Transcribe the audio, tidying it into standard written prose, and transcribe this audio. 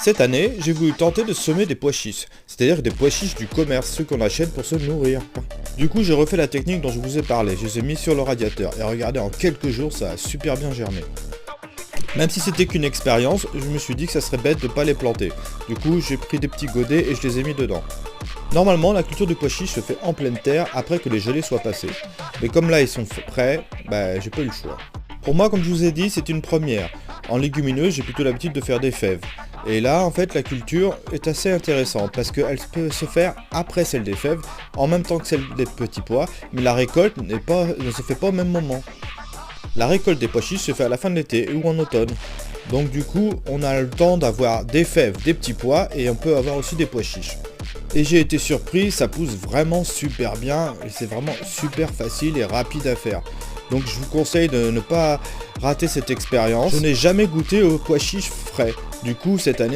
Cette année, j'ai voulu tenter de semer des pois chiches, c'est-à-dire des pois chiches du commerce, ceux qu'on achète pour se nourrir. Du coup, j'ai refait la technique dont je vous ai parlé, je les ai mis sur le radiateur, et regardez, en quelques jours, ça a super bien germé. Même si c'était qu'une expérience, je me suis dit que ça serait bête de pas les planter. Du coup, j'ai pris des petits godets et je les ai mis dedans. Normalement, la culture de pois chiches se fait en pleine terre après que les gelées soient passées. Mais comme là, ils sont prêts, j'ai pas eu le choix. Pour moi, comme je vous ai dit, c'est une première. En légumineuse, j'ai plutôt l'habitude de faire des fèves. Et là, en fait, la culture est assez intéressante parce qu'elle peut se faire après celle des fèves, en même temps que celle des petits pois, mais la récolte ne se fait pas au même moment. La récolte des pois chiches se fait à la fin de l'été ou en automne. Donc du coup, on a le temps d'avoir des fèves, des petits pois et on peut avoir aussi des pois chiches. Et j'ai été surpris, ça pousse vraiment super bien et c'est vraiment super facile et rapide à faire. Donc je vous conseille de ne pas rater cette expérience. Je n'ai jamais goûté aux pois chiches frais. Du coup, cette année,